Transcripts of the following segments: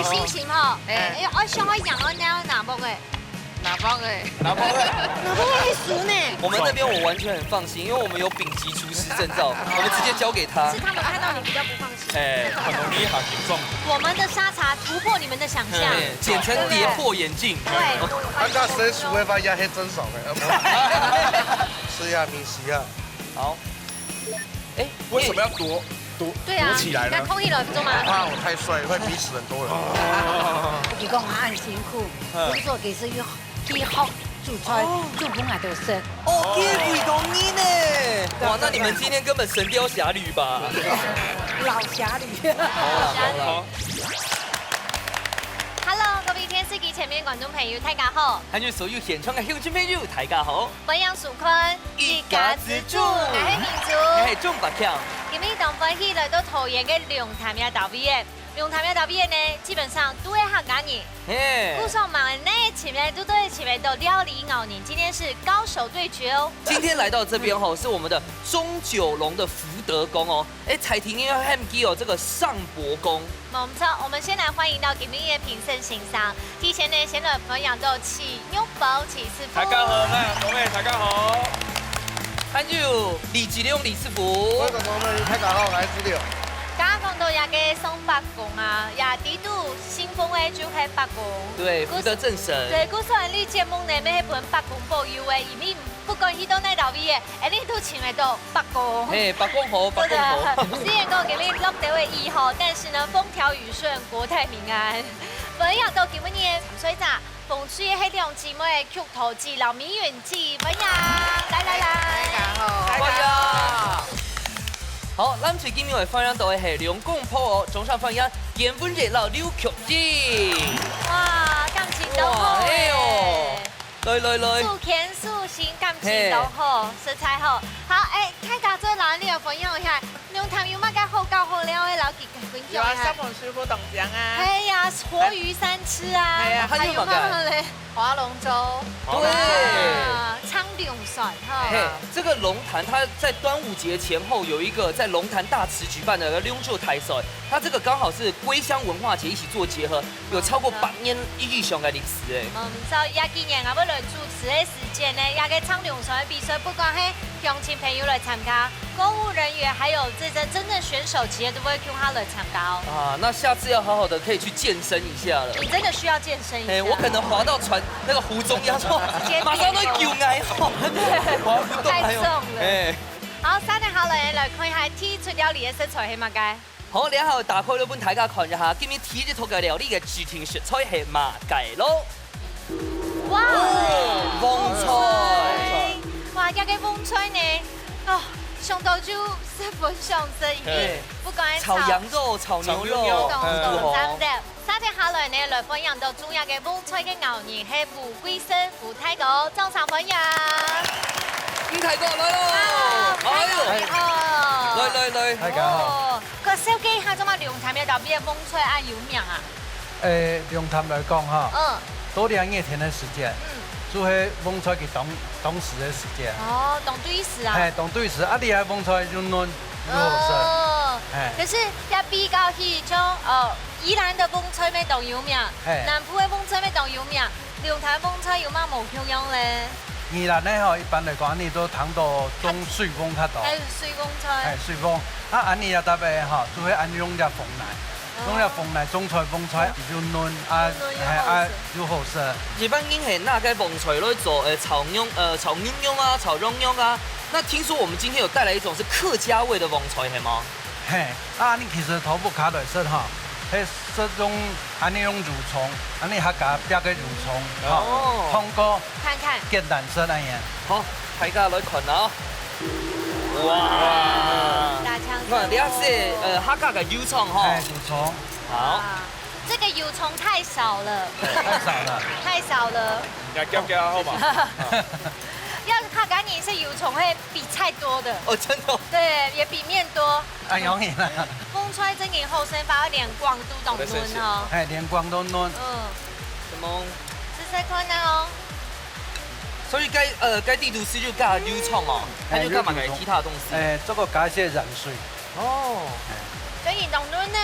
有信心吼。哎，我想我养我哪帮诶？哪帮哎？哪帮会熟呢？我们那边我完全很放心，因为我们有丙级厨师证照，我们直接交给他。是他们看到你比较不放心。很容易行严重。我们的沙茶突破你们的想象，简称跌破眼镜。对，他讲生熟会把压黑蒸熟的，吃呀，米西呀。好。哎，为什么要躲起来呢？那空一了中吗？怕我太帅会逼死很多人。你讲我很辛苦，工作其实要去学煮菜，煮本来就熟。哦，叶伟公你呢？哇，那你们今天根本神雕侠侣吧？老侠侣。好。Hello， 各位電視機前面觀眾朋友，大家好。還有所有現場嘅鄉親朋友，大家好。歡迎收看一家之主，我係民族，我係鍾白強。今日當歡喜來到桃園嘅龍潭也特別，龍潭也特別呢，基本上都會客家人。顧上忙呢，前面都料理熬年，今天是高手對決哦。今天來到這邊吼，是我們的中九龍的福德宮哦。哎，彩婷因為他們有這個上伯公。冇錯，我們先來歡迎到今日嘅評審欣賞。提前呢，先來分享到起牛堡起師傅。大家好，各位大家好。還有李吉龍李師傅。各位觀眾朋友，大家好，我係子龍。剛剛到也嘅送白宮啊，也啲都新豐嘅就係白宮。對，福德正神。對，古時你節目呢，咩係本白宮保佑嘅，而面不管去到哪度嘅，你都前嚟到白宮。哎，白宮好，白宮好。雖然講今日落到嘅2號，但是呢，風調雨順，國泰民安。分享到今日嘅水咋，風水係兩姊妹嘅曲頭記，留名園記，分享，來。大家好，大家好。好，咱最今日會分享到嘅係兩公婆哦，總上分享結婚熱鬧溜曲子。哇，感情都好誒！來，數錢數心，感情都好，色彩好。好，大家做哪裡有分享一下？龍潭有乜嘅好搞好料嘅老幾個分有啊，享一下三。本師傅董江啊。哎呀，活魚三吃啊，還有乜嘞？划龍舟。對。昌龍船哈。嘿，這個龍潭它在端午節前後有一個在龍潭大池舉辦的龍舟大賽，它這個剛好是歸鄉文化節一起做結合，有超過100年以上嘅歷史誒。就也今年啊，要來主持嘅時間呢，也個昌龍船比賽，不管係鄉親朋友來參加，公務人員還有這真正選手，企業都會叫他來參加哦。啊，那下次要好好的可以去健身一下了。你真的需要健身一下。我可能滑到船那個湖中央，說馬上都叫矮吼，太重了。好，3年後來看一下天出料理嘅食材係乜嘅？好，然後打開咗本大家看一下，今日提一套嘅料理嘅主題食材係馬雞咯。哇！旺菜，哇！一個旺菜呢，上到就日本上色已經，不管炒羊肉、炒牛肉，啱嘅。3天下來呢，來分享到中日嘅旺菜嘅牛年係胡貴生、胡太哥，掌聲歡迎。吳太哥來咯！來，大家好。個小記下咗嘛，龍潭有特別嘅旺菜啊有名啊？龍潭來講哈，多2月天的時間，做係旺菜嘅冬時的時間。哦，冬對時啊。冬對時，啊，你係旺菜潤嫩又好食。可是也比較起像宜蘭的旺菜咩當有名，南部嘅旺菜咩當有名，龍潭旺菜有乜冇樣樣咧？宜蘭咧吼，一般來講，你都談到種水旺較多。係水旺菜。係水旺，啊，安尼也特別吼，做係安用隻鳳奶。用了鳳奶，種菜旺菜又嫩又好食。一般應係那個旺菜來做炒牛肉啊、炒肉肉啊。那聽說我們今天有帶來一種是客家味的旺菜，係嗎？嘿，啊，你其實頭部卡來食哈，係食種安尼用蠕蟲，安尼客家標嘅蠕蟲，通過看看簡單食那樣。好，大家來看啊！哇！大槍。看，你係客家嘅油葱哈。係蠕蟲。好。這個油葱太少了。太少了。太少了。夾好嘛。要客家人是油葱會比菜多的。哦，真的。對，也比麵多。容易啦。旺菜真係後生發連光都凍嫩哦。係連光都嫩。什麼？試試看哦。所以該地圖師就加油葱哦，他就幹嘛給其他東西？這個加一些染水。哦。所以凍卵呢，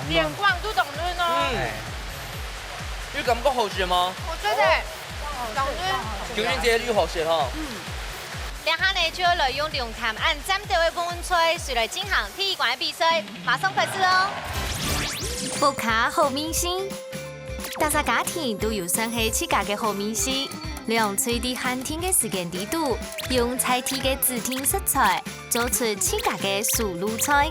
連逛都凍卵哦。你感覺好食嗎？我覺得凍卵。九雲姐你好食哈。兩下呢就要來用龍潭按針對位幫吹，隨來進行體育館的比賽，馬上開始哦。福卡好明星，大家家庭都有算係自家嘅好明星。用隨地寒天嘅時間地度，用菜地嘅指定食材，做出自家嘅素路菜。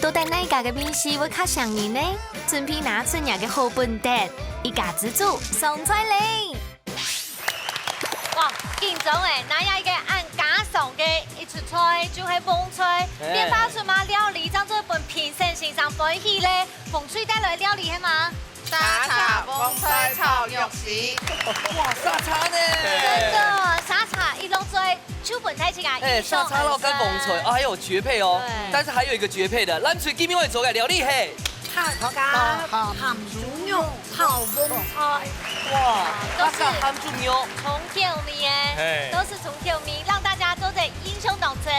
到底哪家嘅面試會較上癮呢？準備拿出人嘅好本碟，一家之主送菜嚟。哇，見咗誒，那一個按家常嘅一出菜就係風吹，變化出嘛料理，當做一本評審欣賞歡喜咧。風吹帶來料理係嘛？沙茶風吹炒肉絲。哇，沙茶呢？真的，沙茶一弄醉，就本太起啊！沙茶肉跟風吹啊，還有絕配哦。但是還有一個絕配的，咱隨今天會做嘅料理嘿。客家鹹豬肉炒風菜。哇，都是鹹豬肉，重口味耶，都是重口味，讓大家都在英雄董城。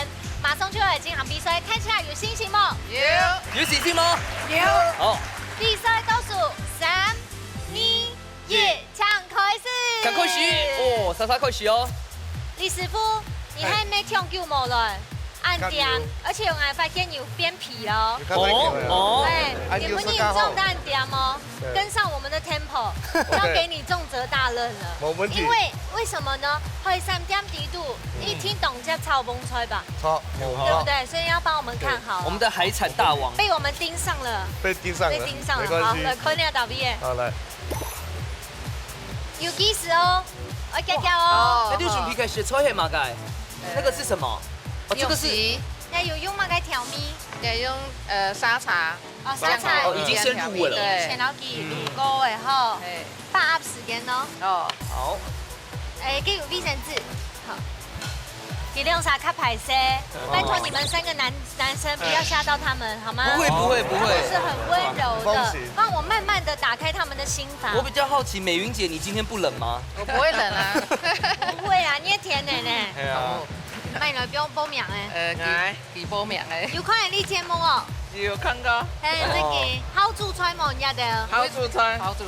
馬上就要來進行比賽，看起來有信心嗎？有信心嗎？有。好，比賽倒數3、2、1，搶開始！趕快洗哦，沙茶開始哦。李師傅，你還沒搶救冇來？按點，而且我還發現有變皮哦。對，你們你重擔點哦，跟上我們的 tempo， 要給你重責大任了。冇問題。因為什麼呢？會3點幾度，一聽懂叫炒風吹吧？錯，對不對？所以要幫我們看好。我們的海產大王被我們盯上了。被盯上了。被盯上了。好，來快點打邊。好來。有計時哦，我夾夾哦。那六旬皮開始搓黑馬蓋，那個是什麼？哦，這個是。那有用馬蓋調味？也用沙茶。哦，沙茶。哦，已經先入味了。前頭幾滷膏誒吼，把握時間哦。哦。好。誒，給有衛生紙。好。你用啥卡排塞？拜託你們3個男生不要嚇到他們，好嗎？不會不會不會。是很溫柔的，幫我慢慢的打開他們的心房。我比較好奇，美雲姐，你今天不冷嗎？我不會冷啊。不會啊，你係甜奶奶。係啊。咪來表報名誒。幾報名誒？有看你節目哦？有看過。誒，這個好煮菜嘛，人家的。好煮菜。好煮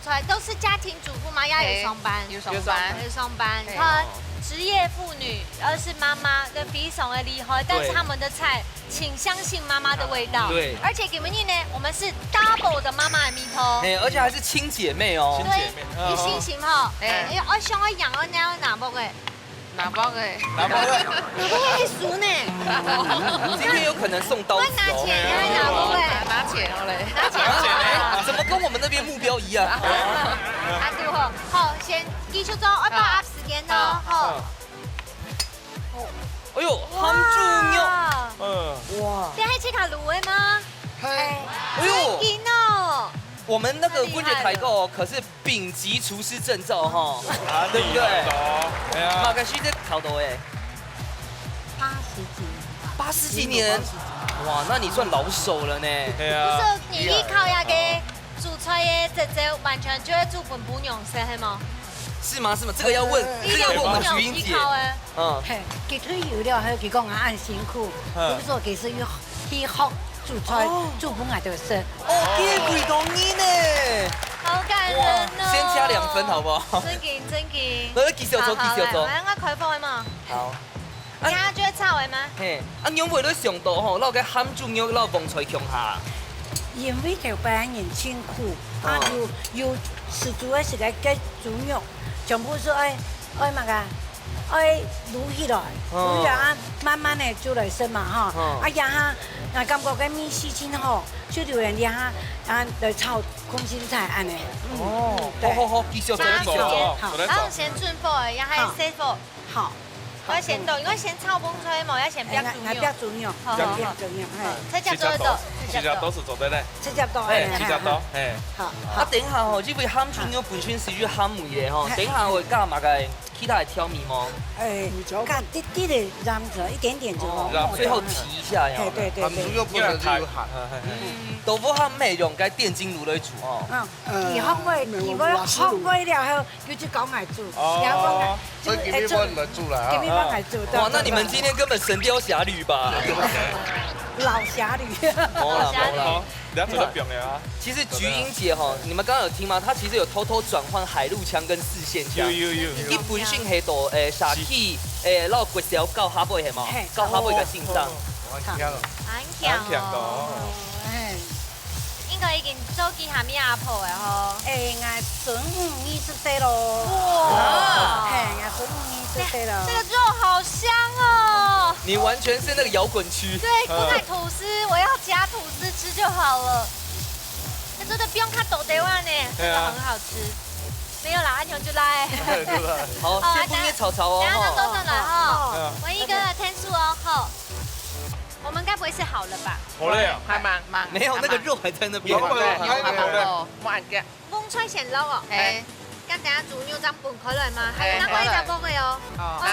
菜，都是家庭主婦嗎？要有上班。有上班。有上班。他職業婦女，而是媽媽的非常的厲害，但是他們的菜，請相信媽媽的味道。對。而且給你們呢，我們是 double 的媽媽的米頭。而且還是親姐妹哦。親姐妹。有信心哈。我想我養我娘哪包嘅？哪包嘅？哪包會熟呢？今天有可能送刀子哦。我拿錢，哪包嘅？拿錢我嘞。拿錢。怎麼跟我們那邊目標一樣？啊對好，好，先繼續做，我把握時間咯，好。哎呦，鹹豬肉。哇。你係吃卡滷味嗎？係。哎呦。真勁哦。我們那個溫姐台購可是丙級廚師證照哈，對不對？馬凱西在考到哎，80幾年，哇，那你算老手了呢。係啊。不是你依靠呀嘅煮菜嘅姐姐完全就會煮本不用食係嗎？是嗎？是嗎？這個要問，這個要問我們徐英姐。嗯。給推油料，還有佢講啊，按辛苦，比如說其實要去學。煮菜煮本來就食，見鬼同意呢，好感人哦！先加2分好不好？真勁真勁，來繼續做，繼續做。我開火嘛。好。而家就炒嘅嗎？嘿，啊，娘妹你上道吼，攞個鹹豬肉攞放菜強下。因為條班人辛苦，啊有是煮嘅時間嘅豬肉，全部是愛乜噶？愛滷起來，滷啊慢慢的煮來食嘛哈，啊然後啊感覺個米絲真好，就留人然後啊來炒空心菜安尼。哦，好，繼續做，繼續做。然後先轉火，然後熄火。好。我先到，因為先炒風吹嘛，要先煸豬肉。煸豬肉，煸豬肉，係。七隻都做。七隻都是做得咧。七隻都。七隻都，係。好。啊，等下吼，這位鹹豬肉本身是於鹹味嘅吼，等下會加埋個其他的調味嗎？加啲啲的鹽咗，一點點就好。最後提一下呀。對。鹹豬肉不能就鹹。豆腐鹹係用個電煎爐來煮哦。而學過了後，要去搞嚟煮。哦。所以給你幫你們煮啦。給你幫嚟煮。哇，那你們今天根本神雕俠侶吧？老侠侣。好好，两组都表了啊。其实菊英姐哈，你们刚刚有听吗？她其实有偷偷转换海陆枪跟四线枪。有。一本身係度殺氣攞骨小教下背係嘛？教下背嘅線上。我聽了。很強哦。應該已經做幾下面阿婆嘅嗬。我準520歲咯。哇！我準520歲咯。這個肉好香哦。你完全是那個搖滾區。對，古代吐司，我要加吐司吃就好了。真的不用看豆豆碗呢，真的很好吃。沒有啦，安全就來。好，先不捏草草哦。等下都多上來哈。唯一個天數哦，好。我們該不會是好了吧？好累啊！還蠻。沒有，那個肉還在那邊。冇人嘅。風吹成撈哦。誒，咁等下煮牛雜拌佢來嗎？還有那個一隻鍋嘅喲。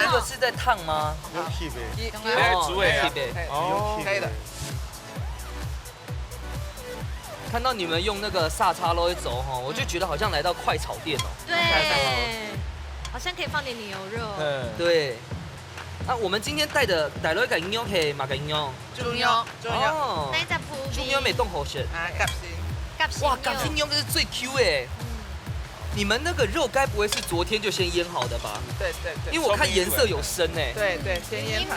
這個是在燙嗎？有氣味。來煮誒啊！哦，可以的。看到你們用那個沙茶肉一走哈，我就覺得好像來到快炒店哦。對，好像可以放點牛肉。對。啊，我們今天帶的帶來一個營養係乜個營養？豬肉。哦。那一隻鋪豬肉未凍好食。啊，夾先。哇，夾心牛這是最 Q 哎。你們那個肉該不會是昨天就先醃好的吧？對。因為我看顏色有深哎。對，先醃好。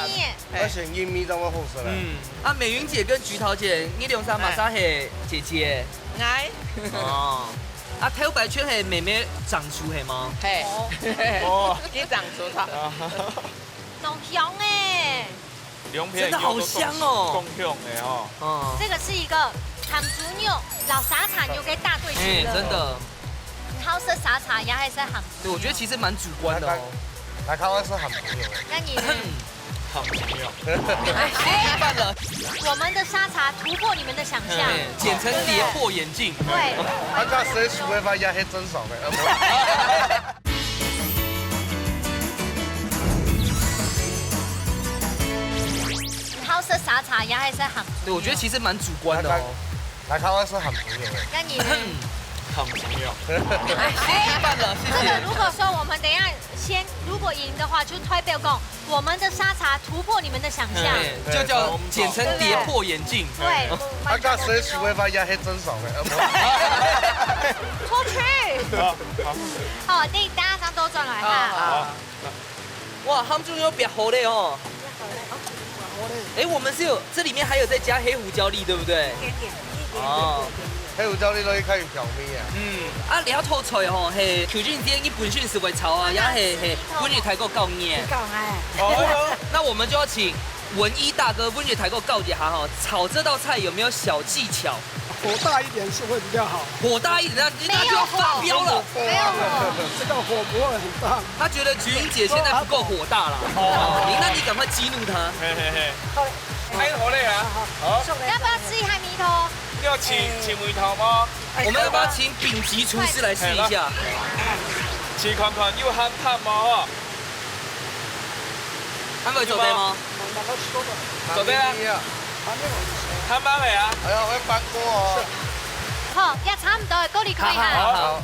而且煙味咁樣好食咧。啊，美雲姐跟菊桃姐，你兩三馬莎係姐姐。嗌。哦。啊，跳白圈係妹妹長出係嗎？係。哦。幾長出它。好香哎！真的好香哦。夠香的哦。嗯。這個是一個鹹豬牛老沙茶牛給大對決了。真的。好食沙茶也還是鹹。對，我覺得其實蠻主觀的哦。來看我是鹹豬肉。那你呢？好朋友。哎，辦了。我們的沙茶突破你們的想象，簡稱跌破眼鏡。對。我講誰數會發現係真少嘅。好食沙茶也還是鹹。對，我覺得其實蠻主觀的哦。來看我是鹹豬肉。那你呢？好朋友。哎，辦了，謝謝。這個如果說我們等一下先如果贏的話，就推表講我們的沙茶突破你們的想象，就叫簡稱跌破眼鏡。對。我講誰數會發現係真少嘅。出去。好，你等下上多轉來哈。哇，他們終於有變好嘞哦。哎，我們是有，這裡面還有再加黑胡椒粒，對不對？哦。黑胡椒你可以開條味啊。啊，你要透菜吼，係條件店一本身是會炒啊，也係本日台個教嘢。夠哎。哦，那我們就要請文一大哥本日台個告解下哈，炒這道菜有沒有小技巧？火大一點是會比較好。火大一點，那就要發飆了。沒有火。這個火不會很大。他覺得菊英姐現在不夠火大了。哦，那你趕快激怒他。太好嘞啊！好。要不要吃一下米頭？要請梅頭嗎？我們要不要請丙級廚師來試一下？試看看要鹹淡嗎？還會做對嗎？做對啊！鹹嗎未啊？係啊，我一翻鍋哦。好，也差唔多，高你可以哈。好。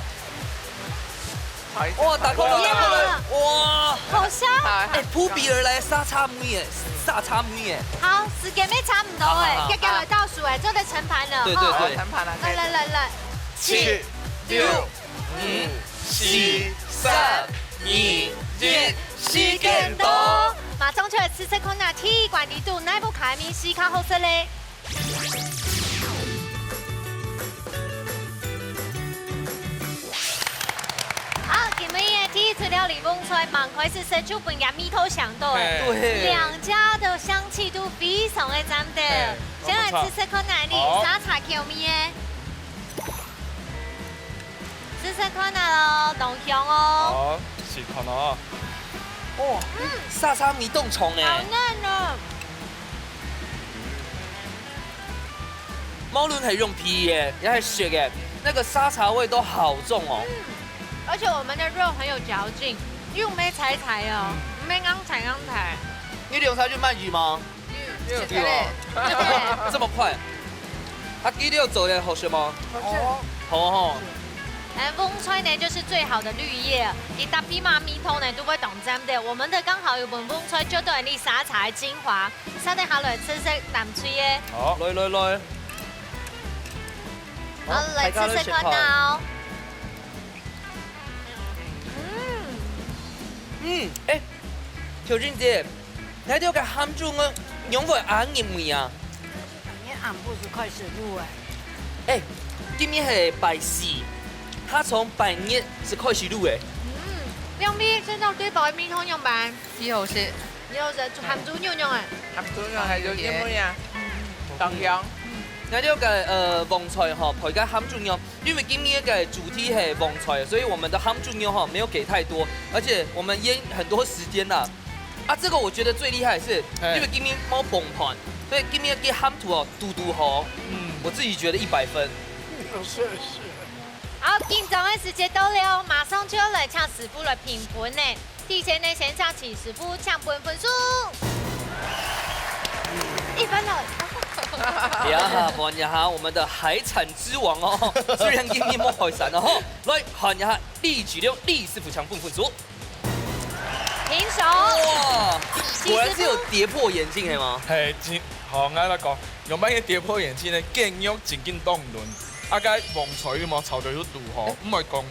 哇，打開了！哇，好香！哎，撲鼻而來沙茶妹耶，沙茶妹耶。好，時間未差唔多哎，一腳來倒數哎，就嚟盛盤了。對對對，盛盤啦。來7、6、5、4、3、2、1，時間到。馬上出來試試看下鐵管地度哪部卡面試較好食咧。好，今日第一次料理風菜，蠻快是社區本家米頭想到哎，兩家的香氣都非常的讚的。先來試試看哪裡沙茶蕎麵誒，試試看哪咯，濃香哦。好，試看哦。哦，沙茶米凍蟲哎，好嫩哦。貓輪係用皮耶，也係雪嘅，那個沙茶味都好重哦。而且我們的肉很有嚼勁，又沒柴柴哦，沒剛柴。你兩餐就鰻魚嗎？這麼快？啊，幾條做嘅好食嗎？好，好哦。风吹呢就是最好的绿叶，你搭匹马米通呢都会懂针的。我们的刚好有本风吹就对你撒茶精华，撒得下來吃食淡脆嘅。好，來。好，來吃食看到。小俊姐，你條個鹹豬我用過啱唔味啊？你俺不是開始錄哎，今日係拜四，他從拜日是開始錄的。用啲先到對袋米通用吧。以後是以後就鹹豬肉用啊。鹹豬肉係要點樣啊？當樣。那這個旺菜哈，配個鹹豬肉，因為今日嘅主題係旺菜，所以我們的鹹豬肉哈沒有給太多，而且我們醃很多時間啦。啊，這個我覺得最厲害是，因為今日冇崩盤，所以今日嘅鹹土哦，嘟好，我自己覺得100分。是。好，緊張嘅時間到了，馬上就要來請師傅來評分呢。提前呢，先請請師傅搶分數。1分了。呀，看一下我們的海產之王哦，雖然今年冇海產哦，來看一下李舉亮、李師傅搶分數。平手。哇，果然是有跌破眼鏡係嗎？係真好，啱啱講，用乜嘢跌破眼鏡呢？勁肉真緊當輪，啊個旺菜嘛，炒到要度吼，唔係講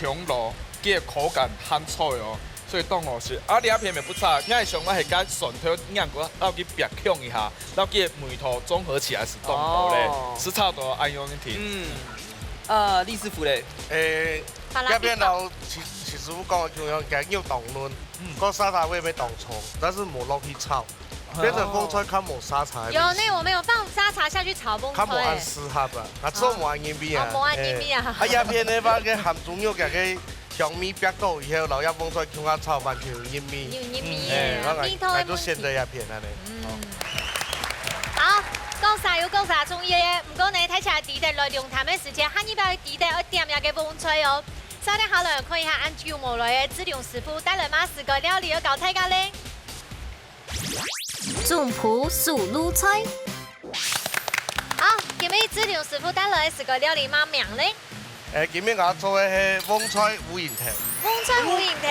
調落，佢嘅口感很脆哦。所以當我是啊，你一片咪不差，因為上尾係加蒜頭釀過，然後佢煸香一下，然後佢梅頭綜合起來是凍到咧，是差不多按樣聽。李師傅咧，一邊有師傅講嘅樣嘅要凍潤，個沙茶味咪凍重，但是冇落去炒，變成風菜較冇沙茶。有呢，我們有放沙茶下去炒風較冇吹。按適合啊，啊做冇按鹽味啊。冇按鹽味啊。啊一片呢把嘅鹹豬肉嘅香米煸到以後，然後一風菜叫我炒翻條鹽味。鹽味，米湯我就選擇一片啊你。好，講晒要講晒中意嘅，唔過你睇起來地地來龍潭嘅時間，下一百地地一點樣嘅風吹哦。稍等下來看一下按照我來嘅資料師傅帶來馬4個料理要搞大家咧。總鋪素滷菜。好，今日資料師傅帶來10個料理乜名咧？今日我做嘅係風菜烏蠅頭。風菜烏蠅頭。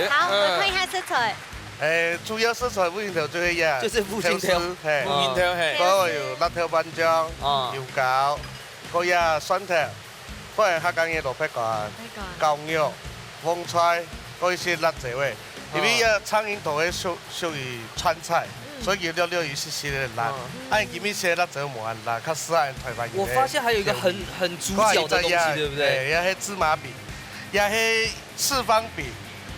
好，我們看一下食材。主要食材烏蠅頭就係呀，就是烏蠅頭，係烏蠅頭係。嗰個有辣條班醬、油餃，嗰呀蒜頭，嗰係客家嘅蘿蔔乾、牛肉、風菜，嗰一些辣椒味。因為呀蒼蠅頭係屬於川菜。所以料有一些些的辣，按今日些辣椒冇按辣，較適合台灣人。我發現還有一個很主角的東西，對不對？也係芝麻餅，也係四方餅，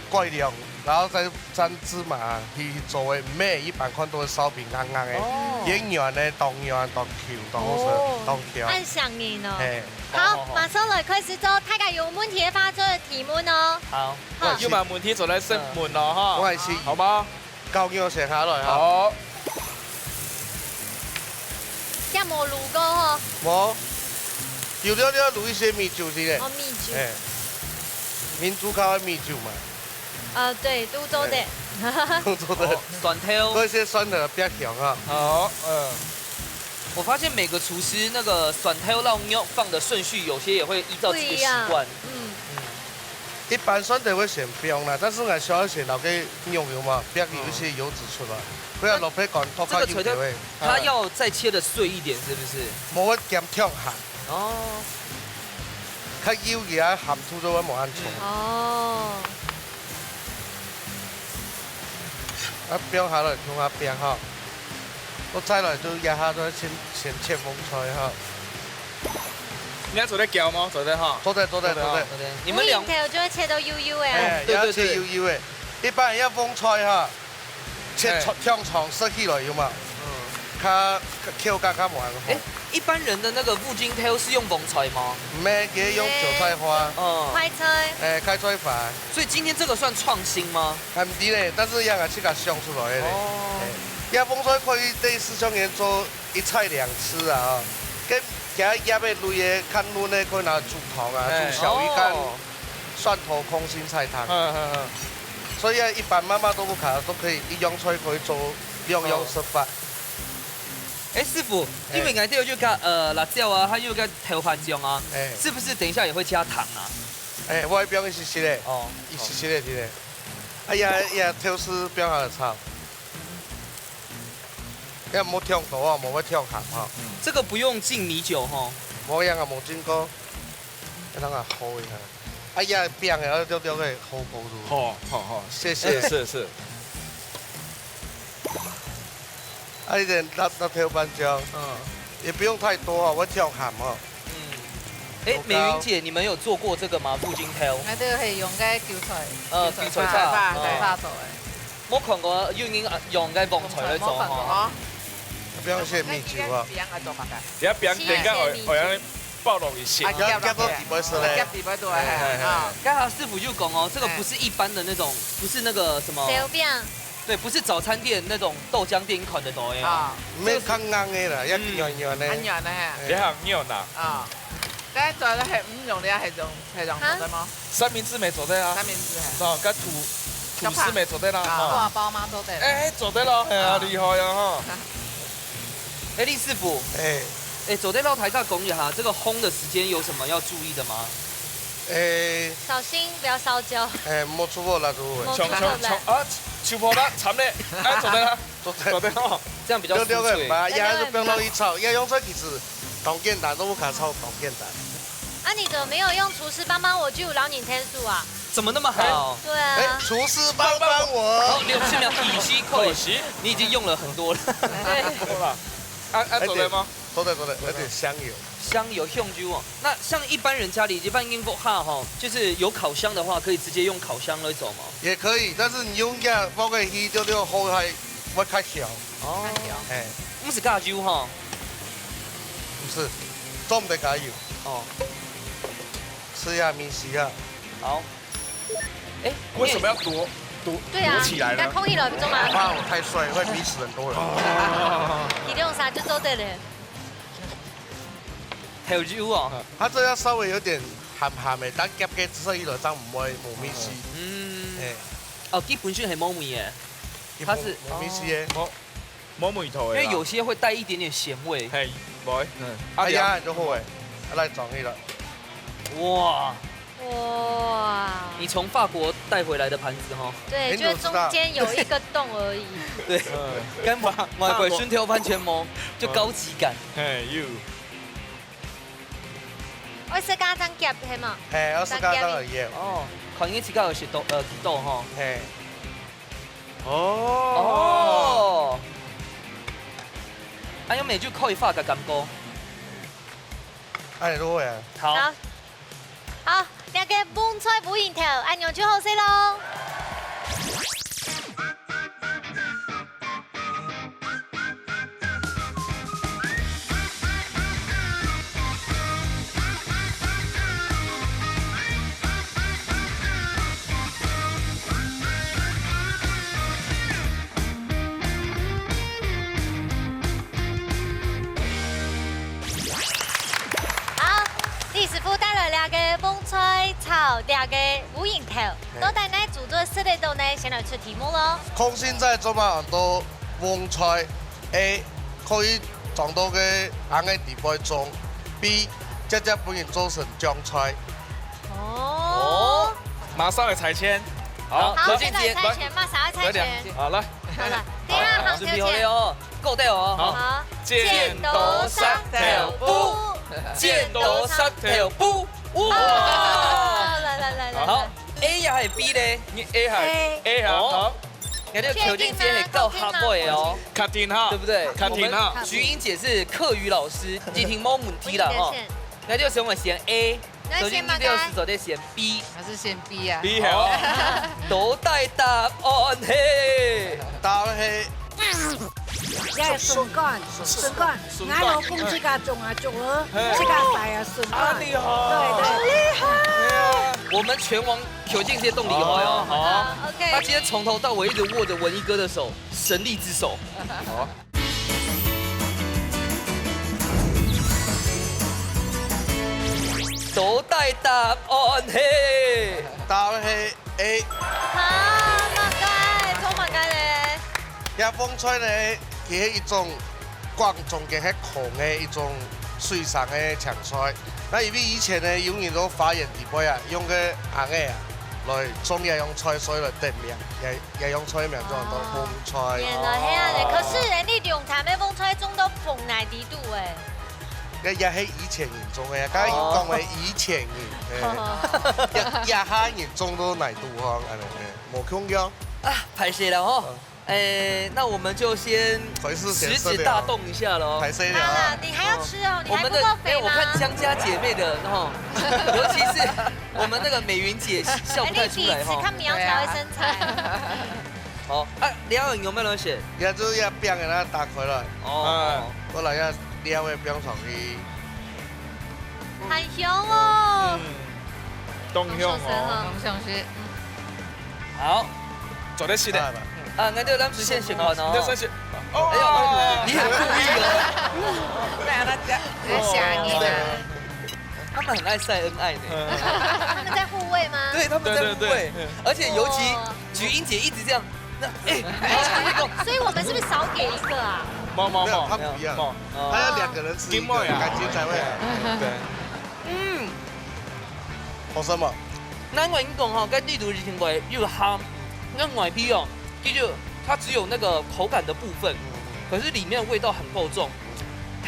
過量，然後再蘸芝麻去做的，唔係一般看到的燒餅硬硬的，圓圓的、當圓、當條、當好食、當條。按上面哦。好，馬上來開始做，大家有問題嘅發出提問哦。好，要問問題就嚟識問咯，哈。我係試，好嗎？教我食下來哈。好。一冇滷過哦。冇，有了滷一些米酒先嘅。哦，米酒。民族烤的米酒嘛。對，都做的。都做的。蒜頭。嗰些蒜頭比較香啊。好，我發現每個廚師那個蒜頭撈肉放的順序，有些也會依照自己的習慣。一般蒜頭會選冰啦，但是我小選那個牛油嘛，煸有一些油脂出來。不要蘿蔔乾多加油條味。它要再切得碎一點，是不是？冇一點跳鹹。哦。較油嘅啊，鹹土咗冇按重。哦。啊，煸下來，用下煸哈。我再來就壓下咗先切風菜哈。你要做得攪嗎？做得哈。做得。你們兩條就會切到油油嘅。要切油油嘅。一般人風菜哈，切香腸塞起來有嘛？較加冇按好。一般人的那個烏金條是用風菜嗎？唔係，佢用韭菜花。快菜。開菜飯。所以今天這個算創新嗎？唔啲咧，但是讓佢自己想出來嘅。壓風菜可以對市場人做一菜兩吃啊！跟其他壓嘅類嘅看潤咧，可以拿煮湯啊，煮小魚乾、蒜頭空心菜湯。所以一般媽媽都不卡，都可以一樣菜可以做兩樣食法。師傅，因為我哋有個辣椒啊，還有個豆瓣醬啊，是不是等一下也會加糖啊？哎，我表演是实的，哦，是实的，是的。哎呀呀，跳丝表下就炒。要冇跳大啊，冇要跳鹹哈。这个不用浸米酒哈。冇樣啊，冇蒸過，一等下好一下。哎呀，變嘅，丟丟嘅好好住。好，謝謝。是。啊，一點辣條斑椒，也不用太多啊，我跳鹹啊。哎，美云姐，你们有做过这个吗？布筋挑？我都係用嘅韭菜，韭菜叉，做嘅。冇看過要用嘅旺菜嚟做哈。不要寫米酒啊。邊個做法㗎？而家邊點解我讓爆落去先？夾到底部是咧。夾底部對啊。剛才師傅就講哦，這個不是一般的那種，不是那個什麼。手饼。對，不是早餐店那種豆漿店款的豆啊。咩坑硬嘅啦，一樣樣咧。一樣咧。你行樣啦。啊。但係做咧係唔用咧係用做的嗎？三明治沒做得啊。三明治係。哦，跟吐司沒做得啦。啊，包嗎做得。哎，做得咯，係啊，厲害啊哈。哎，李師傅，走在露台上講一下，這個烘的時間有什麼要注意的嗎？小心不要燒焦。冇出貨啦，超破啦，慘咧，做得啦，做得咯，這樣比較酥脆。一下就不用容易炒，要用出其實當簡單都不可炒當簡單。啊，你怎麼沒有用廚師幫幫我就老年天數啊？怎麼那麼好？對啊。廚師幫幫我。好，60秒，可惜，你已經用了很多了。對。做得嗎？做得，有點香油。香油用就哦。那像一般人家裡一般英國哈哈，就是有烤箱的話，可以直接用烤箱來做嗎？也可以，但是你用嘅包個氣就好係會較小。哦。唔是加油哈？唔是，做唔得加油。哦。吃下米西啊。好。哎，為什麼要躲起來呢？空氣來不中嘛？哇，我太帥，會逼死很多人。你用啥就做對了。調油啊！它這要稍微有點鹹鹹的，但夾嘅只係一路上唔會冇米絲。哦，基本上係冇味嘅，它是冇米絲嘅，冇味道嘅。因為有些會帶一點點鹹味。係，會。哎呀，就好誒，來裝起來。哇！哇！你從法國帶回來的盤子哈？對，就是中間有一個洞而已。對，跟外國酸條番全毛就高級感。係要。我食家陣夾係嘛？係，我食家陣而已。哦，佢已經自家有食到幾多哈？係。哦。啊，有咩就可以發嘅感覺？哎，都會啊。好。好，兩個盆菜補完頭，按樣就好食咯。李師傅帶來兩個盆菜炒兩個烏蠅頭，到底呢煮咗四個度呢？先來出題目咯。空心菜做埋很多盆菜 ，A 可以撞到嘅硬嘅地位中 ，B 直接幫人做成醬菜。哦。馬上嚟猜籤。好，現在猜拳嘛，啥猜拳？好來。好了，第二行準備好了哦，夠掉哦。好。剪刀石頭布。剪刀石頭布，哇！來，好 ，A 又係 B 咧？你 A 係 A 好，你這個條件真係夠黑貴哦，確定哈，對不對？確定哈。徐英姐是課語老師，一定冇問題啦哦。那就選我選 A，首先你就係得選 B，還是選 B 啊 ？B 好。都帶答案嘿，答案係。一係筍乾，俺老公自家種啊，種了自家曬啊，筍乾。厲害，對，厲害。我們全網邱靜姐動厲害哦，好 ，OK。他今天從頭到尾一直握着文一哥的手，神力之手。好。都帶答案嘿，答案係 A。啊，乜雞？做乜雞咧？一盆菜咧，佢係一種廣種嘅係狂嘅一種水上的抢菜。那因为以前呢，永远都发源地尾啊，用个红的啊来种野用菜，所以来定名，野用菜名叫做风菜。原来遐样的，可是你龙潭的风菜种到风哪地度诶？也係以前人種嘅，梗係要講為以前人，也下人種到哪度哈？冇空樣啊，拍攝了哦。那我們就先食指大動一下咯。拍攝了啊！你還要吃哦，你還不夠肥嗎？我看江家姐妹的哈，尤其是我們那個美雲姐笑不太出來哈。你看苗條的身材。好啊，兩人有沒有人選？也就一邊嘅啦，打開來。哦，我來一兩位邊上去。很香哦。東香哦。龙雄是。好，做得是的。啊，那就咱们先選好呢。你先選。哎呀，你很故意哦。对啊，他想你的。他们很愛曬恩愛呢。他們在護衛嗎？對，他們在護衛，而且尤其菊英姐一直這樣，那所以我們是不是少給一個啊？冇，他不一樣，他要兩個人吃一個，感覺才會。對。好什麼？咱外講哈，跟地圖以前過又鹹，那外皮哦，就它只有那個口感的部分，可是裡面味道很夠重。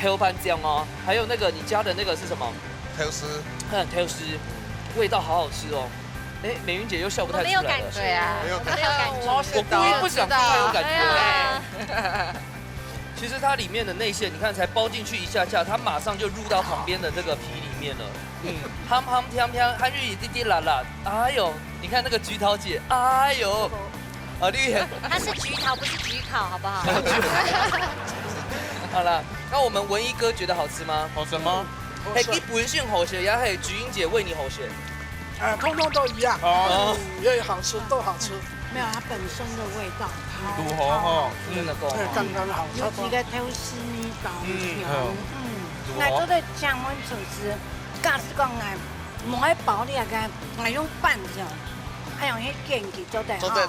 黑番醬哦，還有那個你加的那個是什麼？頭絲。頭絲，味道好好吃哦。哎，美雲姐又笑不太出來了。沒有感覺，對啊，沒有感覺。我故意不想太有感覺。其實它裡面的內餡，你看才包進去一下下，它馬上就入到旁邊的這個皮裡面了。香香香香，它就一滴滴辣辣。哎呦，你看那個菊桃姐，哎呦，好厲害。它是菊桃，不是焗烤，好不好？好了，那我們文一哥覺得好吃嗎？好吃嗎？嘿，你本身好吃，也係菊英姐為你好吃。通通都一樣，越好吃都好吃。没有它本身的味道，如何哈？真的夠。对，刚刚好。有幾個頭絲呢豆條，如我做何？的像阮廚師，假使講哎，唔愛包你個，我用拌着，還用迄劍去做的。做對。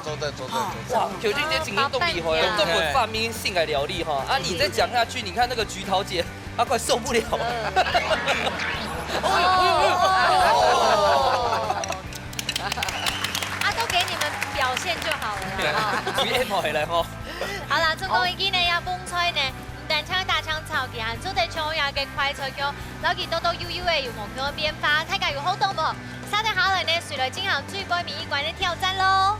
哇，九君姐今天都厲害了，這麼發明性感料理哈！啊，你再講下去，你看那個菊桃姐，她快受不了了。都給你們表現就好了啦。菊 M 回來哈。好啦，中國已經呢有風吹呢，唔但唱大唱潮嘅，還做得唱呀嘅快脆叫，老見多多悠悠嘅有目標嘅變化，睇下有好動無？稍等下來呢，隨來進行最杯面一關嘅挑戰咯。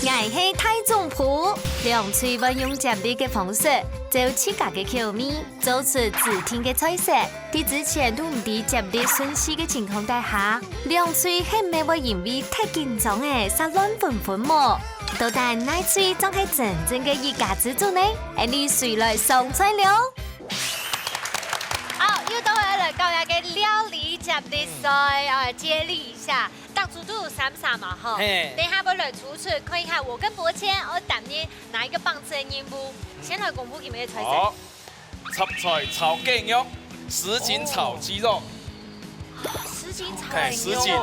我係太總譜，用最運用接力嘅方式，就自家嘅口味，做出自天嘅菜色。喺之前都唔知接力順序嘅情況底下，兩嘴係咪會因為太緊張嘅，撒亂紛紛麼？到底哪嘴仲係真正嘅一家之主呢？你誰來上菜了？好，又到來高雅嘅料理接力賽，接力一下。當主都有3嘛哈，等下我來主持，看一下我跟博謙我擔任哪一個棒次嘅任務，先來公布佢哋嘅菜色。好，插菜炒雞肉，10斤炒雞肉。10斤炒10斤，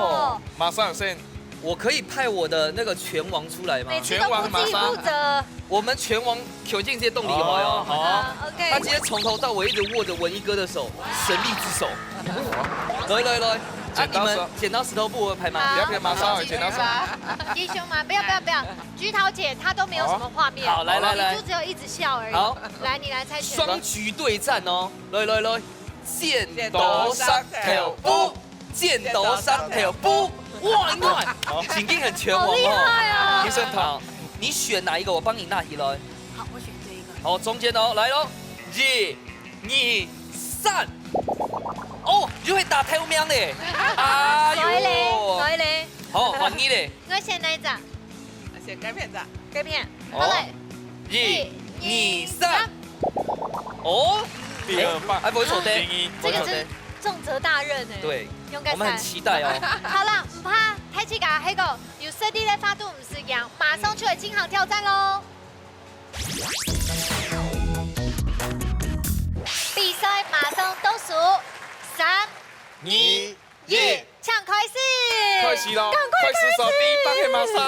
馬上先。我可以派我的那個拳王出來嗎？每次都不自己負責。我們拳王邱靖界動力懷哦，好啊。 OK。他今天從頭到尾一直握着文一哥的手，神力之手。來。啊！你們剪刀石頭布拍嗎？不要拍，馬上剪刀石頭。弟兄們，不要！菊桃姐她都沒有什麼畫面，好，來，你就只有一直笑而已。好，來你來猜拳。雙局對戰哦，來，剪刀石頭布，剪刀石頭布，哇！你看，景定很全王哦。好厲害啊！醫生好，你選哪一個？我幫你拿起來。好，我選這一個。好，中間哦，來咯，1、2、3。哦，你就會打太陽苗嘞！哎呦，所以咧，好，換你嘞。我選哪一隻？選雞片咋？雞片。好嘞，1、2、3。哦，第2棒，還不會錯的。這個是重責大任哎。對，我們很期待哦。好啦，唔怕，睇起架喺個有設定嘅發度唔是一樣，馬上出來進行挑戰嘍！比賽馬上倒數，3、2、1，搶開始！開始咯！開始咗第1棒嘅馬上。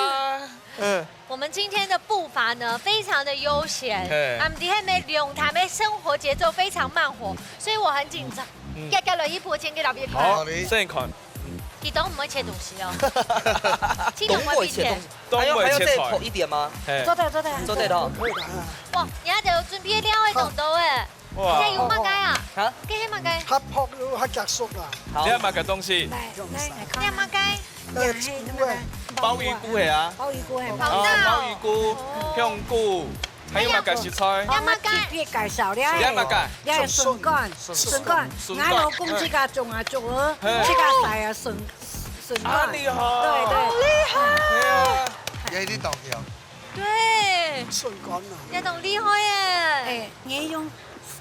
我们今天的步伐呢，非常的悠闲，嘿我们底下的龙潭的生活节奏非常慢活，所以我很紧张。要落一步先给老别看，好，先看。你懂我们会切东西哦。青龙会切，还要再菜剖一点吗？做的。做得到。哇，你要就准備了的動作誒，哇這有乜解啊？啊？這係乜解？它泡了，它夾熟啦。好你，要買個東西，這係乜解？鮑魚菇係啊，鮑魚菇係好哦，大鮑魚菇、香菇，還有乜嘅食材？我特別介紹了，你乜嘅？你係筍乾，我老公自家種啊種啊，自家曬啊筍啊，乾，厲害！對，係啊，有啲豆條。對，順乾啊，你懂厲害誒。誒，你用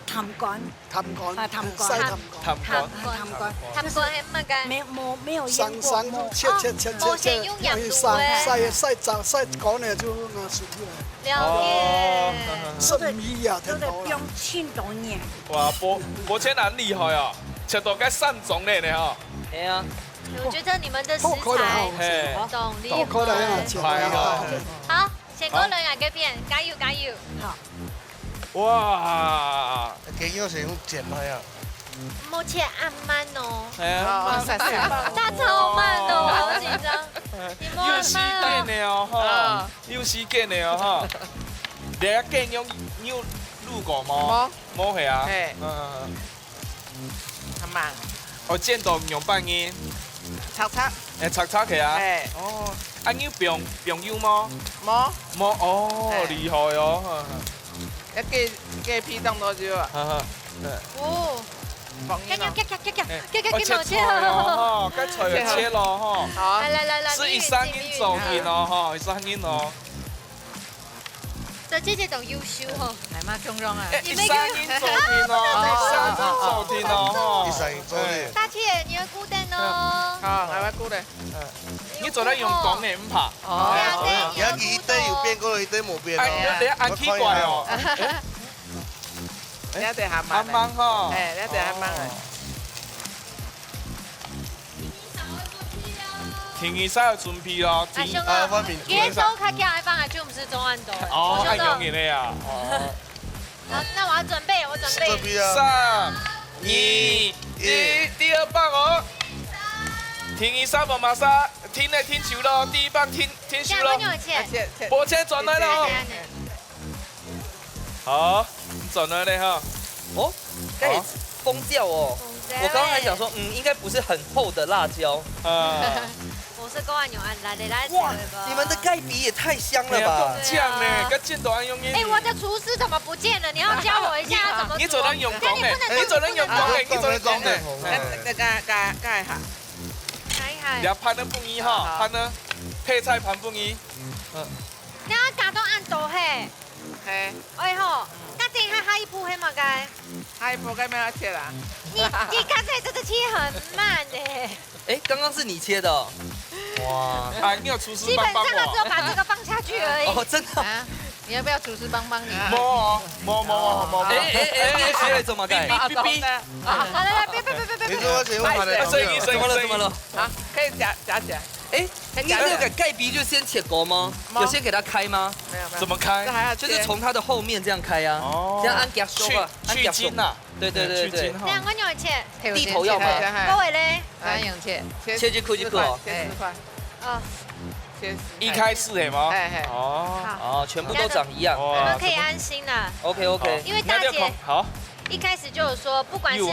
氹乾，淡乾，啊淡乾曬淡乾，淡乾。他們講係乜解？沒有醃過，生切，冇先用鹽度曬乾咧就拿水出來，了解。生米啊，都聽到啦得不用。輕多年。哇，博千人厲害哦，食到該散種咧呢吼。哎呀，我覺得你們的食好可能材嘿，懂厲好可能啊，害。切係啊。好，先過兩日嘅片，加油加油！哇，雞肉是用剪開啊。目前按慢哦，係啊，他超慢的，我好緊張。你摸有很時間慢哦。的哦，哈，有時間的哦，哈。你一見用路過嗎？冇係啊。嘿嗯，很慢，我見到用半煙，擦，擦起啊。哎，哦，啊你用油嗎？冇，冇，哦，嘿厲害哦。一雞皮當多少啊？哈哈。哦，放加油煙咯，加我切菜咯，哈，該菜就切咯，哈。好啊，來，是一三音走音哦，哈，一三音哦。這姐姐都優秀哦。係嗎？中啊，一三音走音哦，一三音走音哦，一三一做咧。大姐，你要孤單哦。好，我要估咧，你做得用講嘅唔怕。哦，而家一堆有變過，一堆冇變哎，你按奇怪哦。你一定係啱慢，啱嗬。誒，你一定係慢嘅。天氣曬要準備咯，阿兄啊我明耶穌看起來放下去，我們是中安島。哦，按用嘅咧啊。好，那我要準備，我準備。這邊啊。 3、2、1，第二棒哦。天氣曬冇馬上，天嚟天球咯，第一棒天球咯這樣我。有錢。切，波車轉來了哦。好，轉來了哈。哦，該也瘋掉哦。我剛剛還想說，應該不是很厚的辣椒。我是公安有案，來哇，你們的蓋比也太香了吧！這樣呢，跟見到按用嘅。哎，我的廚師怎麼不見了？你要教我一下怎麼做。你做人用講嘅，你做人用講嘅，你做人講嘅。你加下，係然後盤得不一哈，盤呢配菜盤不一。你要搞到按到嘿，係，哎吼，那這下一步係乜嘅？下一步該咩要切啦？你剛才真的切很慢的，哎，剛剛是你切的哦。哇！啊，你有廚師基本幫幫上都只有我。把這個放下去而已。哦，真的。啊，你要不要廚師幫你？冇哦，冇。哎，學了怎麼改？啊，懂的。啊，來，別，你說我使用它的聲音怎麼了？怎麼了？好，可以夾起來。哎，你那個蓋鼻就先切勾嗎？有先給它開嗎？沒有，怎麼開這？還要就是從它的後面這樣開啊。哦這樣按夾手啊，按夾手去筋。呐。對對對對去筋。哈。兩個有切，地頭要嗎各位嘞，來用切，切就切就好切4塊，哦，切一開始係嗎？嘿嘿哦。好，哦，全部都長一樣。你們可以安心了， OK OK。因為大姐好。一開始就有說，不管是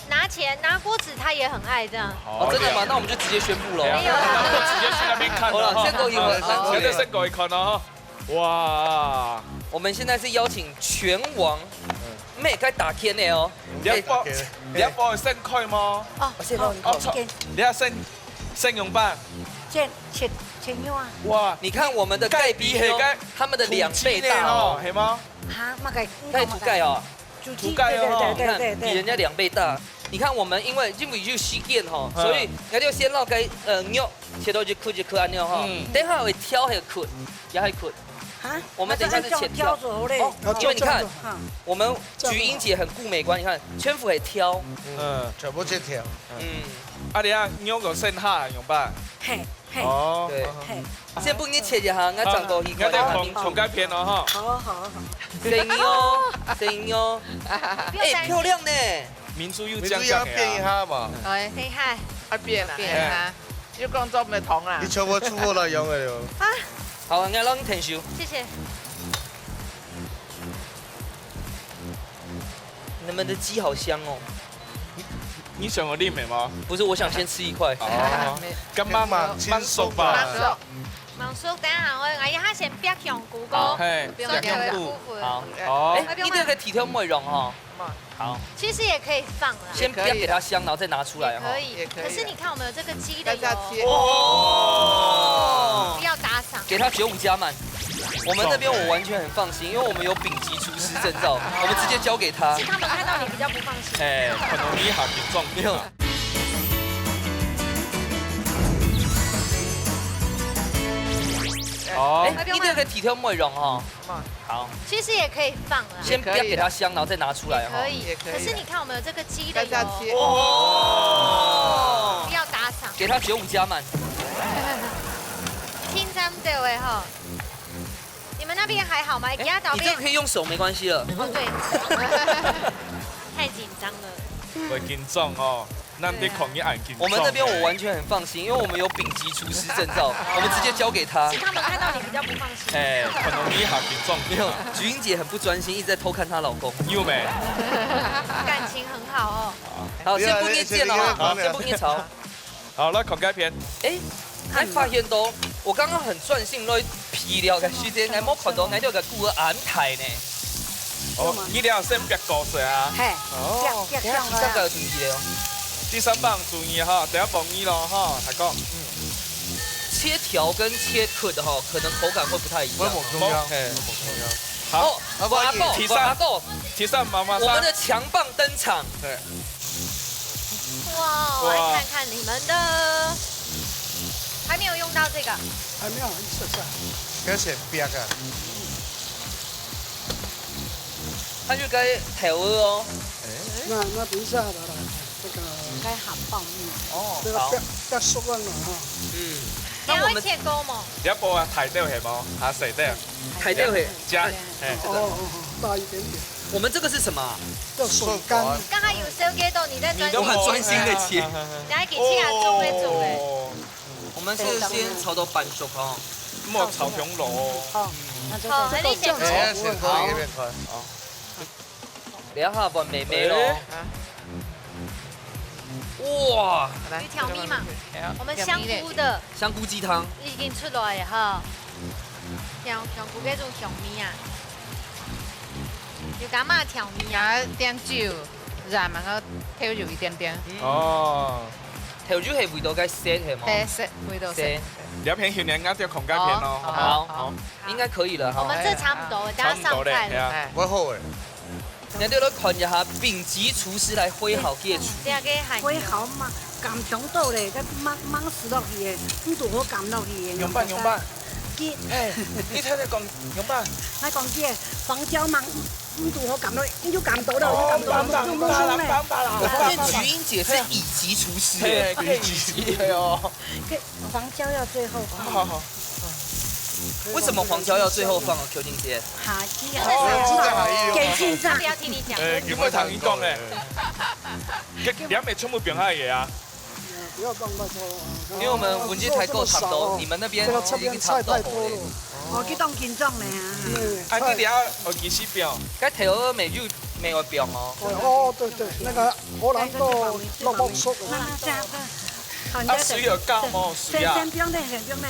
拿錢拿鍋子，她也很愛這樣。哦，真的嗎？那我們就直接宣布了。沒有啦那我直接去那邊看好了，先過一會兒。絕對先過一看啊！哇！我們現在是邀請拳王，咩該打天的哦。你一波係先開嗎？哦，先幫你哦，看。你要先用辦。切肉啊！哇！你看我們的蓋比哦，他們的2倍大哦。係嗎？哈，乜嘅？它是土蓋哦。豬土蓋哦你看比人家2倍大。你看我們因為就西建哈，所以我就先撈個肉切到一顆安尼哈。等下會挑那個殼，也會殼。哈，我們等一下是前挑。哦，因為你看，我們菊英姐很顧美觀，你看圈服會挑。全部切條。嗯。啊，你啊，肉個先下用辦。嘿，哦。對。嘿，先不给你切一下，我转过去。我哋狂改片哦哈。好啊好啊好。声音哦，声音哦。哎，漂亮呢。民族又你这样要变一下嘛？哎，厉害。啊变啊，要工作唔同啦你。全部出货来用的哟。啊，好，我让你添收。谢谢。你们的鸡好香哦。你想我练美吗？不是，我想先吃一块。哦，咁慢轻松吧。忙叔，等下我阿姨下先别香菇糕，嘿，不用香菇。好。哦。哎，你这个体条美容哈。好。其实也可以放啦。先不要给它香，然后再拿出来哈。可以。可是你看我们有这个鸡的油。哦。不要打赏。给它95加满。我们那边我完全很放心，因为我们有丙级厨师证照，我们直接交给他。是他们看到你比较不放心。哎，可能你还挺重要。哦，你这个体条美容哈。好。其实也可以放啦。先不要给它香，然后再拿出来哈。可以。可是你看我们有这个鸡的油。哦。不要打赏。给它95加满。听咱们对位哈。你们那边还好吗？给他导你这个可以用手，没关系了。哦，对。太紧张了。会紧张哦，那你抗议按紧张。我们那边我完全很放心，因为我们有丙级厨师证照，我们直接交给他。是他们看到你比较不放心。哎，可能你还紧张。没有，菊英姐很不专心，一直在偷看她老公。有没？感情很好哦。好，先不捏剑了，好，先不捏槽。好，来看改片。哎，还发现到我刚刚很专心来皮料嘅时间，我冇看到我就个顾个安排呢。哦，你俩先别故事啊。嘿。哦，第三个有注意了。第三棒注意哈，第一棒你咯哈，大哥。切条跟切cut的哈，可能口感会不太一样。好，阿狗，提上妈妈。我们的强棒登场。对。哇，我来看看你们的，还没有用到这个。还没有，一次下。要先别啊。它就该调哦。那等一下来了，这个该喊爆米。哦，这个别熟了哈。嗯。那我们切糕吗？第一步啊，抬掉係冇，啊細啲。抬掉係加，大一点点。我们这个是什么？叫水干。刚才有收给到你在专心。我很专心的切。等下给切下做没做嘞？我们是先炒到半熟哦。咁我炒香螺。好，好，那你先做。先可以变快。好。等下把妹妹咯。哇！有调味嘛？我们香菇的香菇鸡汤已经出来了哈。香菇嗰種香味啊，要加乜調味啊？點酒，然後調油一點點。哦。調酒係味道該鮮係嗎？鮮，味道鮮。你要片小年啱啲狂改片咯，好唔好？好，應該可以了哈。我們這差不多，等下上菜了。我好誒。你哋都看一下丙級廚師來揮好嘅廚。揮好嘛，撳上到咧，佢掹死落去嘅，咁度好撳落去嘅。用吧。你睇講用吧。我講啲黃椒芒，咁度好撳落，你就撳到啦，我發現菊英姐是乙級廚師。乙級哦。黃椒要最後放。好。為什麼黃椒要最後放啊？邱靜姐。下機給先生。不要聽你講。叫我同你講咧。你咪全部變下嘢啊！不要放太多。因為我們文具台夠長度，你們那邊已經差不多了。我去當見裝咧啊！你哋我幾時變？該調美肉沒有變哦。哦，對，那個荷蘭豆落木酥。啊，水又加冇水啊！先不用咧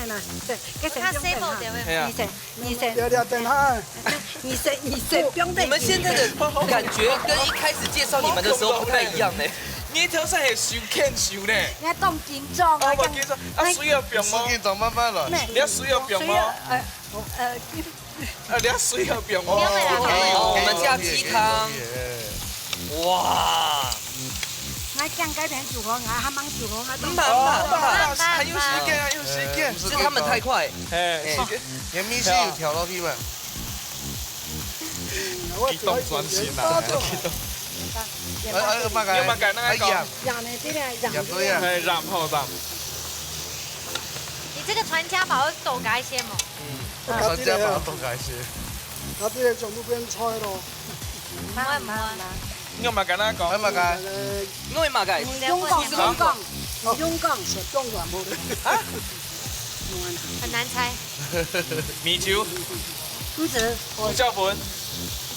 啦，對，佢先不用咧哈。你先，等下。你先不用咧。你們現在的感覺跟一開始介紹你們的時候不太一樣呢。你條身係收輕收咧。你當見裝啊！我見裝，啊水又變冇。見裝慢慢來。你啊水又變冇。你啊水又變冇。我們加雞湯。哇！我醬改點煮好，我還忙煮好，我都。慢，還有時間啊，有時間。是他們太快。你米線有調落去嘛？激動專心啊！激動。乜解？那個。染呢啲咧，染對啊。係染好染。你这个传家宝会多加一些嘛？传家宝多解些。嗰啲嘢全部變菜咯。唔會唔會。我咪簡單講，係咪㗎？因為馬蓋用港是中國冇的。啊？很難猜。米酒、唔是，胡椒粉。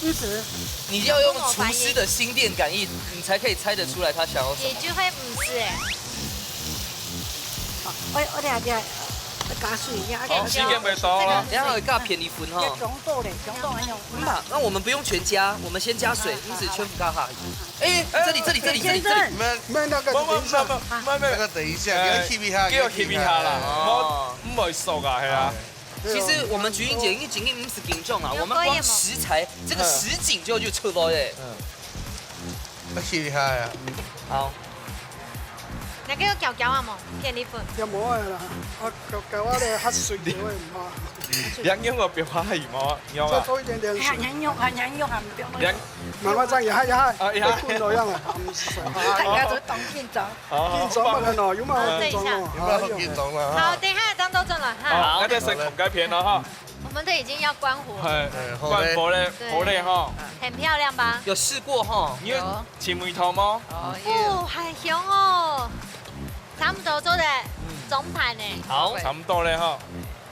唔是，你要用廚師的心電感應，你才可以猜得出來他想要什麼。也就會唔是哎。我哋下啲加水一下，時間未到啊。然後加便宜粉哈。中度嘞，中度很有。那我們不用全加，我們先加水，因此全部加下。哎，這裡。咩那個等一下，那個等一下，叫 keep 一下，叫 keep 一下啦，唔會熟啊，係啊。其實我們菊英姐因為僅僅50斤重啊，我們光食材這個實景就出來嘞。我 keep 一下呀。好。你叫我攪啊嘛，便利粉。有冇啊啦？我舊我哋黑水料唔怕。兩樣個變化係冇，有再啊。多一點點水。很用，兩，慢慢蒸，一下，啊一下灌落樣啊，唔水。大家都當見咗。見咗乜咯？有冇見咗咯？有冇見咗啦？好，等一下當都正了哈。好，那就食紅雞片啦哈。我們都已經要關火，係，關火咧，好靚哈。很漂亮吧？有試過哈？你有切梅頭嗎？哦，很香哦，差不多做的中盤呢。好，差唔多咧哈。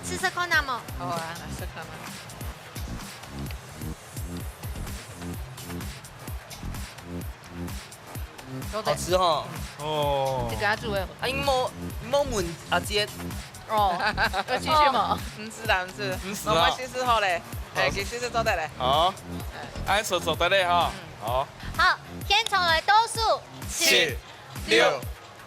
試試看那麼。好啊，來試看嘛。好吃哈。哦。你給他煮誒。啊，因冇問阿姐。哦，要繼續嗎？唔是啦，唔是。唔是啊。我們先試好咧，誒，先試做得咧。好，按手做得咧哈。好。好，先從來倒數7、6、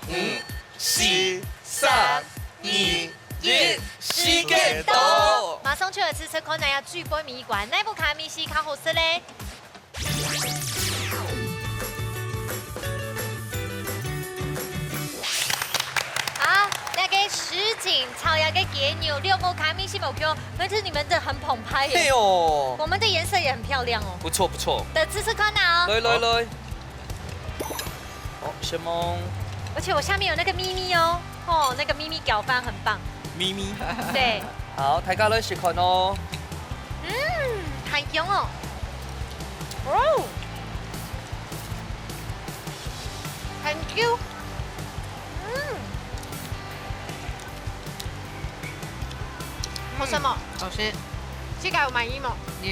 5、4、3、2、1，時間到。馬上出來試試看，要最杯米館，哪部卡米西較好食咧？好，那個實景超牙嘅給牛6部卡米西目標，可是你們的很澎湃耶。嘿哦。我們的顏色也很漂亮哦。不錯不錯。的試試看啊。來。哦，什麼？而且我下面有那個咪咪哦，哦，那個咪咪攪飯很棒。咪咪。對。好，大家來試看哦。很香哦。哦。很 Q。好什麼？好吃。這個有滿意嗎？有。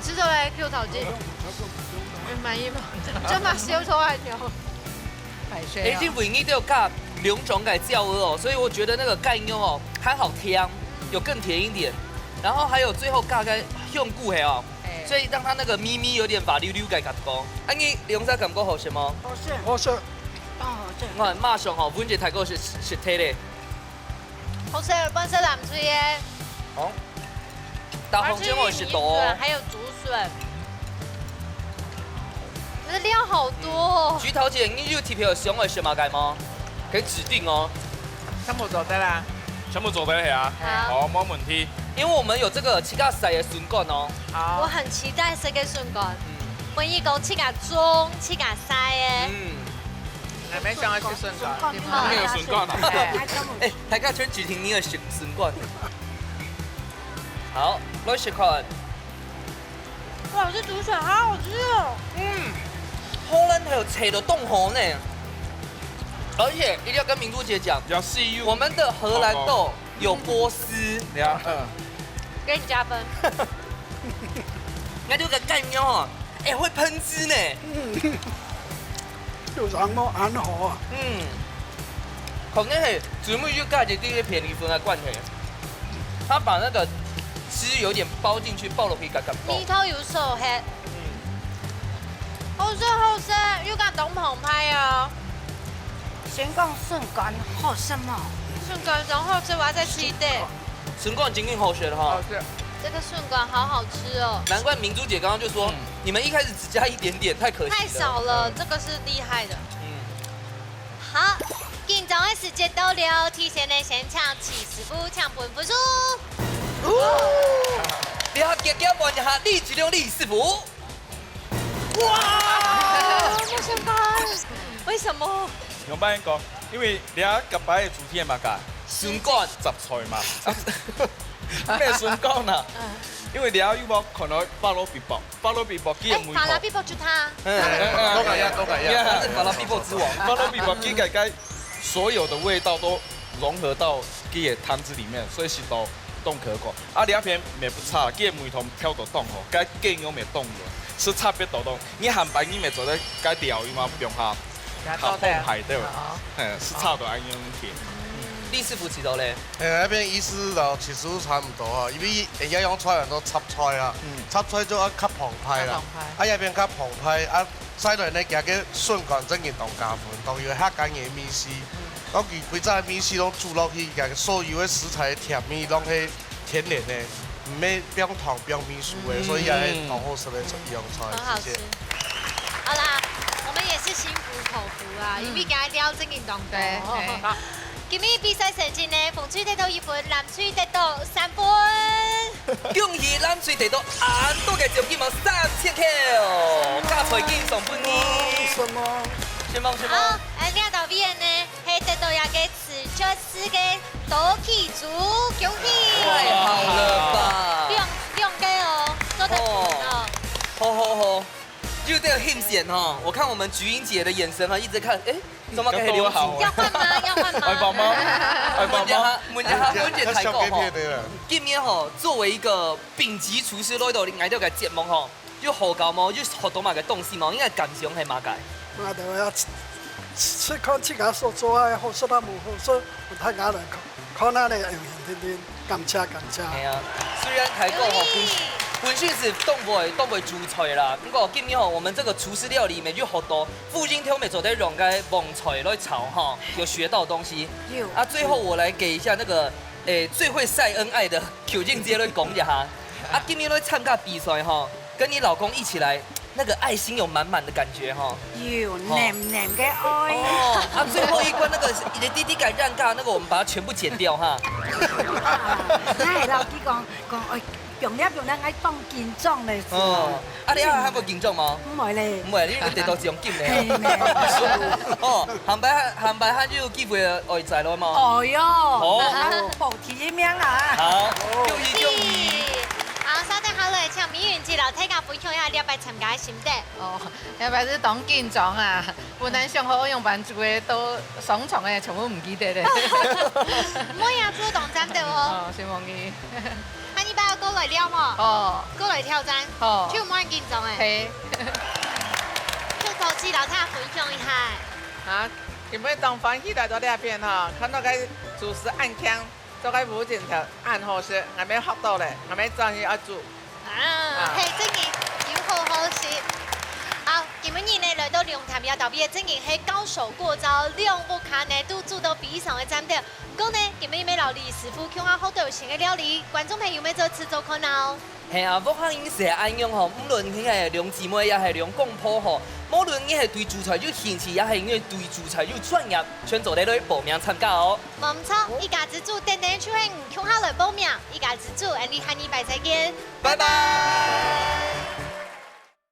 吃咗嚟 Q 頭肌。滿意嗎？真係燒咗係牛。哎，這尾魚都有加兩種嘅醬鵝哦，所以我覺得那個蓋牛哦，還好甜，有更甜一點。然後還有最後加個香菇係哦，所以讓它那個咪咪有點滑溜溜嘅感覺。啊，你兩隻感覺好食嗎？好食。我係馬上吼，阮隻泰國是睇咧。好吃，本身南水耶。好。大紅椒我是多。還有竹筍。這料好多哦。菊桃姐，你有特別有想要食乜嘅嗎？可以指定哦。全部做得啦。全部做得嚟啊！好，冇問題。因為我們有這個七甲西嘅筍乾哦。好。我很期待食嘅筍乾。我一講七甲中、七甲西嘅。你咪想去食筍乾？咩有筍乾啊？哎，大家全只聽你嘅筍乾。好，來試看。哇，這竹筍好好吃哦。荷蘭還有切的凍紅呢，而且一定要跟明珠姐講，我們的荷蘭豆有波絲，給你加分。那就個蓋喵啊，哎會噴汁呢。就是按摩很好啊。可能係姊妹就加啲啲便宜粉來灌起，他把那個汁有點包進去，包落去感覺。米頭有手黑。好食好食，又敢當澎湃啊！先講筍乾好什麼？筍乾真好吃，我要再吃一點。筍乾僅僅好食的哈。這個筍乾好好吃哦。難怪明珠姐剛剛就說，你們一開始只加一點點，太可惜了。太少了，這個是厲害的。好，緊張的時間到了，提前的先搶70分搶本分數。你好，姐姐玩一下立即用立4伏。哇！我想看，為什麼？用班講，因為你啊個擺嘅主題係乜㗎？笋干杂菜嘛。咩笋干啊？因为了有冇可能巴罗比堡记嘅梅法拉头。比波就他，都咁樣，都咁樣。他是法拉比波之王。巴罗比堡记嘅所有的味道都融合到记嘅汤汁里面，所以是都冻可口。啊，两片也不差，记梅头挑到冻吼，该更有咩冻的，是差别多冻。你汉白你咪做得该料有嘛用下，下冻排对吧？是差多安样甜。李师傅知道咧，那邊意思就其實都差唔多啊，因為而家用菜人都插菜啦，插菜就要較澎湃啦，啊一邊較澎湃，啊西來呢加嘅筍乾整件當加分，當要客家嘅米絲，嗰佢規則米絲攏煮落去，加所有嘅食材甜味攏係天然嘅，唔咩不用糖不用米薯嘅，所以係好好食嘅用菜。很好吃。好啦，我們也是心服口服啊，因為今日了整件當對。今日比賽成績呢，馮翠得到1分，藍翠得到3分。恭喜藍翠得到很多嘅獎金毛3000 K， 加財金送俾你。什麼？先幫。好，領導邊呢係得到一個瓷桌絲嘅多氣組，恭喜！太好了吧！兩個哦，做得哦。好，就這個很險哈！我看我們菊英姐的眼神哈，一直看，哎，怎麼可以留住？要換嗎？愛爸媽，問下本姐睇過哈。今年哈，作為一個丙級廚師來到嚟到嘅節目哈，要學教麼？要學到乜嘅東西麼？應該感想係乜嘅？我哋要吃看自家所做嘅好食，冇好食，唔睇眼嚟看下你用天感謝。係啊，雖然睇過哈，本身是東北煮菜啦，不過今年哈，我們這個廚師料理裡面就好多，附近條面做得用嘅旺菜來炒哈，有學到東西。啊，最後我來給一下那個最會曬恩愛的邱靜姐來講一下。啊，今年來參加比賽哈，跟你老公一起來，那個愛心有滿滿的感覺哈。有黏黏嘅愛。哦，啊，最後一關那個滴滴感讓尬，那個我們把它全部剪掉哈。係老弟講愛。用了愛當健壯嚟食。哦，啊你有冇健壯嗎？唔係咧。唔係，你得到獎金咧。哦，行擺慳就有機會外在咯嘛。哦喲。哦。保體一命啊。好，恭喜。好，稍等好來，請美雲姐老太家分享一下你要參加嘅心得。哦，要不是當健壯啊，本來上好用班做嘅都上床嘅，全部唔記得咧。唔可以啊，做當真的哦。哦，先忘記。你把我過來了嘛？哦，過來挑戰，哦，就唔可以緊張誒。係。就投資老太分享一下。啊，今日當翻起來到呢邊哈，看到個廚師按槍，做個武警頭按好食，還沒學到咧，還沒專業要做。啊，係真嘅，要好好食。好，今日呢來到龍潭要特別正經係高手過招，兩部卡呢都做到比上嘅戰鬥。不過呢，今日要留李師傅講下好多新嘅料理，觀眾朋友們做吃做看哦。係啊，我肯定是安樣吼，無論佢係兩姊妹，也係兩公婆吼，無論佢係對煮菜有興趣，也係因為對煮菜有專業，全做得來報名參加哦。冇錯，一家之主等等出現，搶下來報名，一家之主，你下禮拜再見，拜拜。